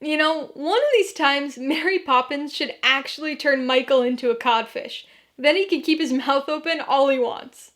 You know, one of these times, Mary Poppins should actually turn Michael into a codfish. Then he can keep his mouth open all he wants.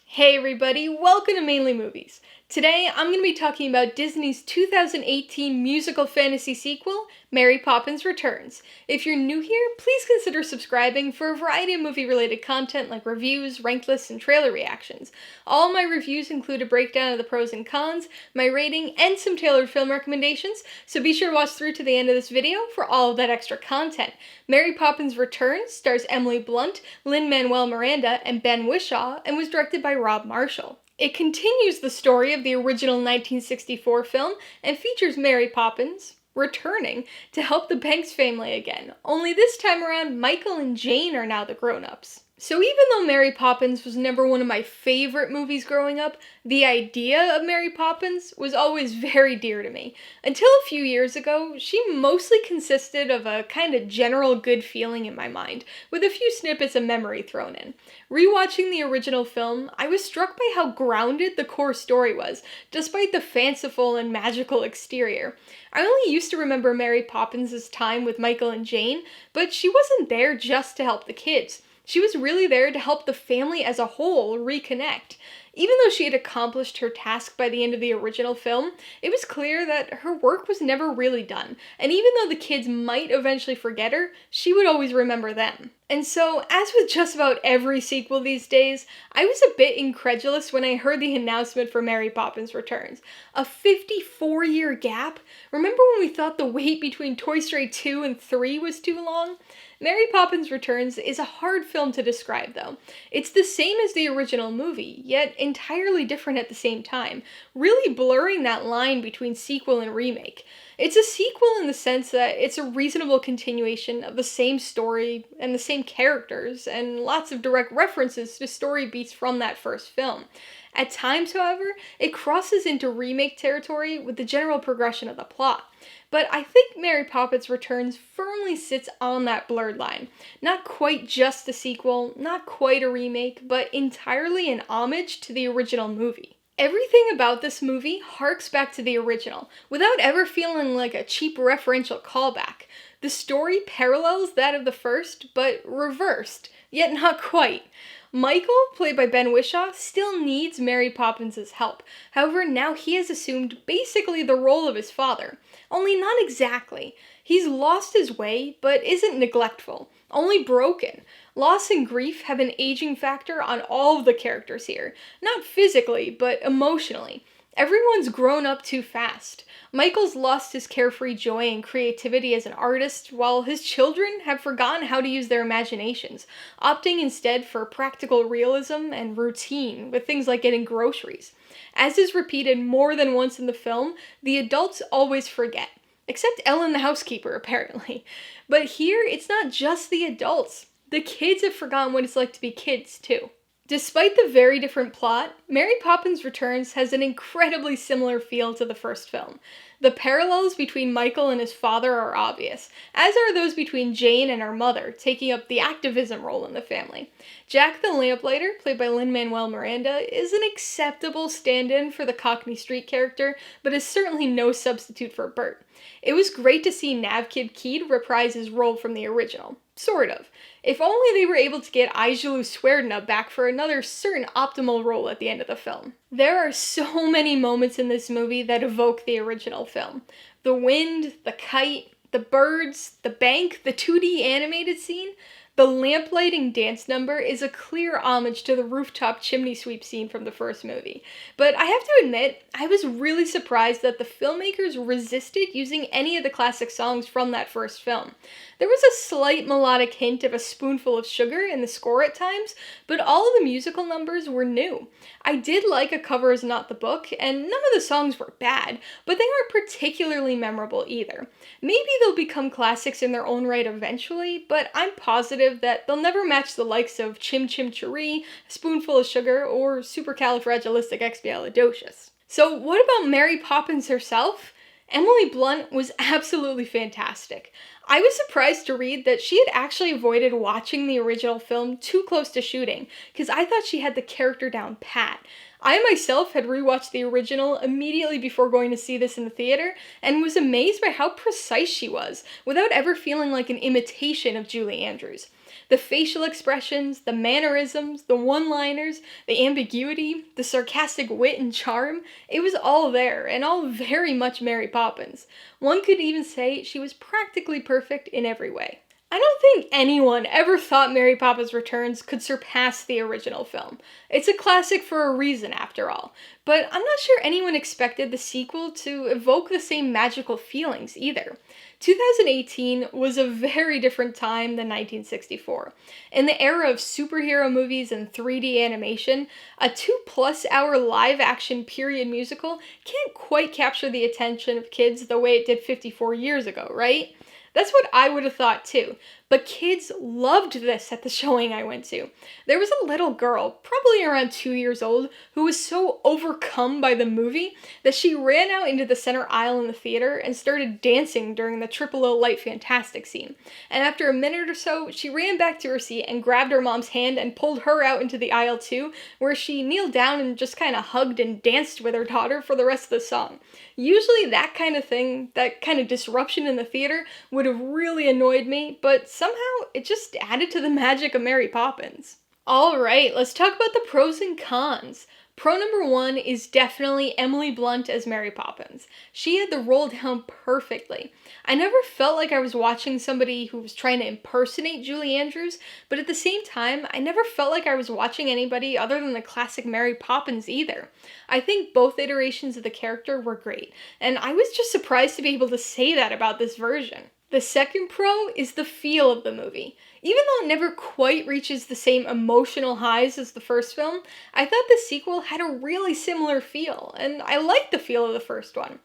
Hey everybody, welcome to Mainely Movies. Today I'm going to be talking about Disney's 2018 musical fantasy sequel, Mary Poppins Returns. If you're new here, please consider subscribing for a variety of movie-related content like reviews, ranked lists, and trailer reactions. All my reviews include a breakdown of the pros and cons, my rating, and some tailored film recommendations, so be sure to watch through to the end of this video for all of that extra content. Mary Poppins Returns stars Emily Blunt, Lin-Manuel Miranda, and Ben Whishaw, and was directed by Rob Marshall. It continues the story of the original 1964 film and features Mary Poppins returning to help the Banks family again, only this time around Michael and Jane are now the grown-ups. So even though Mary Poppins was never one of my favorite movies growing up, the idea of Mary Poppins was always very dear to me. Until a few years ago, she mostly consisted of a kind of general good feeling in my mind, with a few snippets of memory thrown in. Rewatching the original film, I was struck by how grounded the core story was, despite the fanciful and magical exterior. I only used to remember Mary Poppins' time with Michael and Jane, but she wasn't there just to help the kids. She was really there to help the family as a whole reconnect. Even though she had accomplished her task by the end of the original film, it was clear that her work was never really done, and even though the kids might eventually forget her, she would always remember them. And so, as with just about every sequel these days, I was a bit incredulous when I heard the announcement for Mary Poppins Returns. A 54-year gap? Remember when we thought the wait between Toy Story 2 and 3 was too long? Mary Poppins Returns is a hard film to describe, though. It's the same as the original movie, yet entirely different at the same time, really blurring that line between sequel and remake. It's a sequel in the sense that it's a reasonable continuation of the same story and the same characters, and lots of direct references to story beats from that first film. At times, however, it crosses into remake territory with the general progression of the plot. But I think Mary Poppins Returns firmly sits on that blurred line. Not quite just a sequel, not quite a remake, but entirely an homage to the original movie. Everything about this movie harks back to the original, without ever feeling like a cheap referential callback. The story parallels that of the first, but reversed, yet not quite. Michael, played by Ben Whishaw, still needs Mary Poppins' help. However, now he has assumed basically the role of his father. Only not exactly. He's lost his way, but isn't neglectful. Only broken. Loss and grief have an aging factor on all of the characters here. Not physically, but emotionally. Everyone's grown up too fast. Michael's lost his carefree joy and creativity as an artist, while his children have forgotten how to use their imaginations, opting instead for practical realism and routine with things like getting groceries. As is repeated more than once in the film, the adults always forget. Except Ellen the housekeeper, apparently. But here, it's not just the adults. The kids have forgotten what it's like to be kids, too. Despite the very different plot, Mary Poppins Returns has an incredibly similar feel to the first film. The parallels between Michael and his father are obvious, as are those between Jane and her mother, taking up the activism role in the family. Jack the Lamplighter, played by Lin-Manuel Miranda, is an acceptable stand-in for the Cockney Street character, but is certainly no substitute for Bert. It was great to see Navkid Keed reprise his role from the original. Sort of. If only they were able to get Aijulu Sweardna back for another certain optimal role at the end of the film. There are so many moments in this movie that evoke the original film. The wind, the kite, the birds, the bank, the 2D animated scene. The lamplighting dance number is a clear homage to the rooftop chimney sweep scene from the first movie. But I have to admit, I was really surprised that the filmmakers resisted using any of the classic songs from that first film. There was a slight melodic hint of a spoonful of sugar in the score at times, but all of the musical numbers were new. I did like A Cover Is Not the Book, and none of the songs were bad, but they aren't particularly memorable either. Maybe they'll become classics in their own right eventually, but I'm positive that they'll never match the likes of Chim Chim Cheree, A Spoonful of Sugar, or Supercalifragilisticexpialidocious. So what about Mary Poppins herself? Emily Blunt was absolutely fantastic. I was surprised to read that she had actually avoided watching the original film too close to shooting, because I thought she had the character down pat. I myself had rewatched the original immediately before going to see this in the theater, and was amazed by how precise she was, without ever feeling like an imitation of Julie Andrews. The facial expressions, the mannerisms, the one-liners, the ambiguity, the sarcastic wit and charm, it was all there, and all very much Mary Poppins. One could even say she was practically perfect in every way. I don't think anyone ever thought Mary Poppins Returns could surpass the original film. It's a classic for a reason, after all. But I'm not sure anyone expected the sequel to evoke the same magical feelings, either. 2018 was a very different time than 1964. In the era of superhero movies and 3D animation, a 2+ hour live-action period musical can't quite capture the attention of kids the way it did 54 years ago, right? That's what I would have thought too, but kids loved this at the showing I went to. There was a little girl, probably around 2 years old, who was so overcome by the movie that she ran out into the center aisle in the theater and started dancing during the Triple O Light Fantastic scene. And after a minute or so, she ran back to her seat and grabbed her mom's hand and pulled her out into the aisle too, where she kneeled down and just kind of hugged and danced with her daughter for the rest of the song. Usually that kind of thing, that kind of disruption in the theater, would have really annoyed me, but somehow it just added to the magic of Mary Poppins. Alright, let's talk about the pros and cons. Pro number 1 is definitely Emily Blunt as Mary Poppins. She had the role down perfectly. I never felt like I was watching somebody who was trying to impersonate Julie Andrews, but at the same time, I never felt like I was watching anybody other than the classic Mary Poppins either. I think both iterations of the character were great, and I was just surprised to be able to say that about this version. The second pro is the feel of the movie. Even though it never quite reaches the same emotional highs as the first film, I thought the sequel had a really similar feel, and I liked the feel of the first one.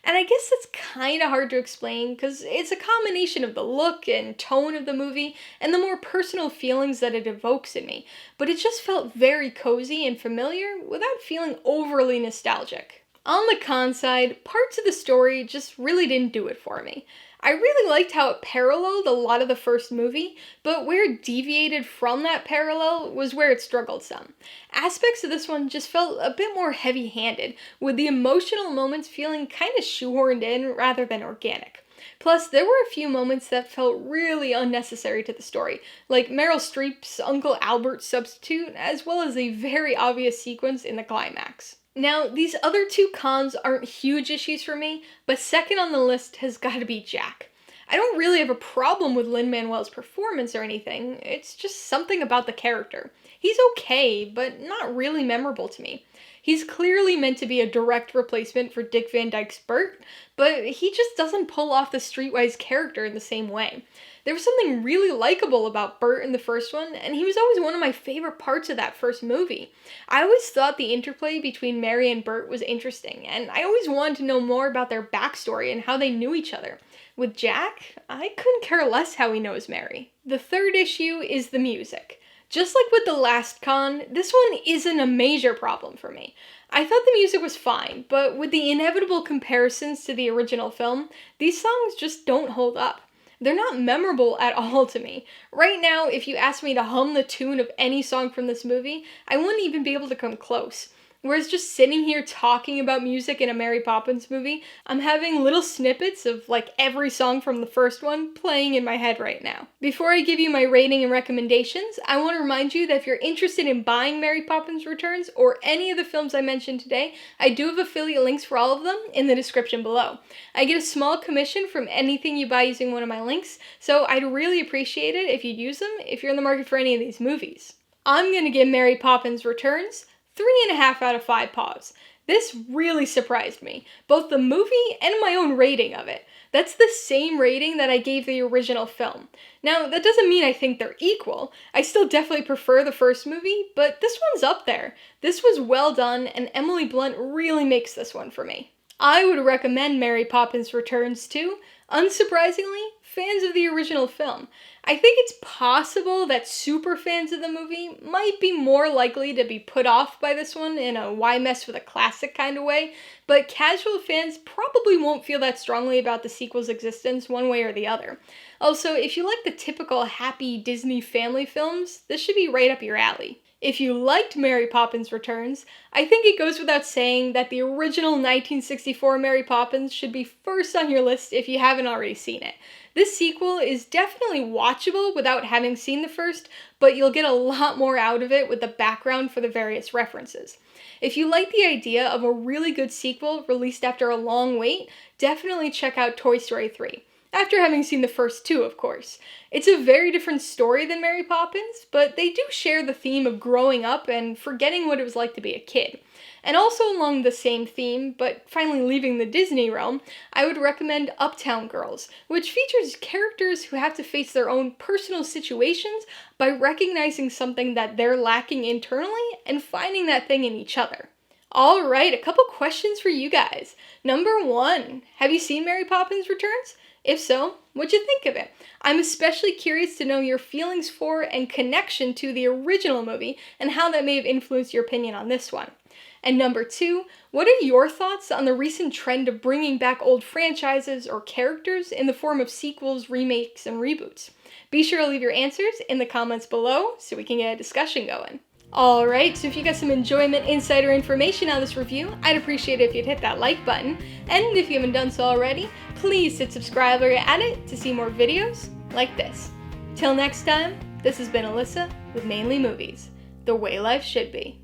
And I guess that's kinda hard to explain, because it's a combination of the look and tone of the movie, and the more personal feelings that it evokes in me, but it just felt very cozy and familiar without feeling overly nostalgic. On the con side, parts of the story just really didn't do it for me. I really liked how it paralleled a lot of the first movie, but where it deviated from that parallel was where it struggled some. Aspects of this one just felt a bit more heavy-handed, with the emotional moments feeling kind of shoehorned in rather than organic. Plus, there were a few moments that felt really unnecessary to the story, like Meryl Streep's Uncle Albert's substitute, as well as a very obvious sequence in the climax. Now, these other two cons aren't huge issues for me, but second on the list has got to be Jack. I don't really have a problem with Lin-Manuel's performance or anything, it's just something about the character. He's okay, but not really memorable to me. He's clearly meant to be a direct replacement for Dick Van Dyke's Bert, but he just doesn't pull off the streetwise character in the same way. There was something really likable about Bert in the first one, and he was always one of my favorite parts of that first movie. I always thought the interplay between Mary and Bert was interesting, and I always wanted to know more about their backstory and how they knew each other. With Jack, I couldn't care less how he knows Mary. The third issue is the music. Just like with the last con, this one isn't a major problem for me. I thought the music was fine, but with the inevitable comparisons to the original film, these songs just don't hold up. They're not memorable at all to me. Right now, if you asked me to hum the tune of any song from this movie, I wouldn't even be able to come close. Whereas just sitting here talking about music in a Mary Poppins movie, I'm having little snippets of like every song from the first one playing in my head right now. Before I give you my rating and recommendations, I want to remind you that if you're interested in buying Mary Poppins Returns or any of the films I mentioned today, I do have affiliate links for all of them in the description below. I get a small commission from anything you buy using one of my links, so I'd really appreciate it if you'd use them if you're in the market for any of these movies. I'm gonna give Mary Poppins Returns 3.5 out of 5 paws. This really surprised me, both the movie and my own rating of it. That's the same rating that I gave the original film. Now, that doesn't mean I think they're equal. I still definitely prefer the first movie, but this one's up there. This was well done, and Emily Blunt really makes this one for me. I would recommend Mary Poppins Returns too. Unsurprisingly, fans of the original film. I think it's possible that super fans of the movie might be more likely to be put off by this one in a why mess with a classic kind of way, but casual fans probably won't feel that strongly about the sequel's existence one way or the other. Also, if you like the typical happy Disney family films, this should be right up your alley. If you liked Mary Poppins Returns, I think it goes without saying that the original 1964 Mary Poppins should be first on your list if you haven't already seen it. This sequel is definitely watchable without having seen the first, but you'll get a lot more out of it with the background for the various references. If you like the idea of a really good sequel released after a long wait, definitely check out Toy Story 3. After having seen the first two, of course. It's a very different story than Mary Poppins, but they do share the theme of growing up and forgetting what it was like to be a kid. And also along the same theme, but finally leaving the Disney realm, I would recommend Uptown Girls, which features characters who have to face their own personal situations by recognizing something that they're lacking internally and finding that thing in each other. Alright, a couple questions for you guys. Number 1, have you seen Mary Poppins Returns? If so, what'd you think of it? I'm especially curious to know your feelings for and connection to the original movie and how that may have influenced your opinion on this one. And number 2, what are your thoughts on the recent trend of bringing back old franchises or characters in the form of sequels, remakes, and reboots? Be sure to leave your answers in the comments below so we can get a discussion going. Alright, so if you got some enjoyment, insider information on this review, I'd appreciate it if you'd hit that like button. And if you haven't done so already, please hit subscribe while you're at it to see more videos like this. Till next time, this has been Alyssa with Mainely Movies, the way life should be.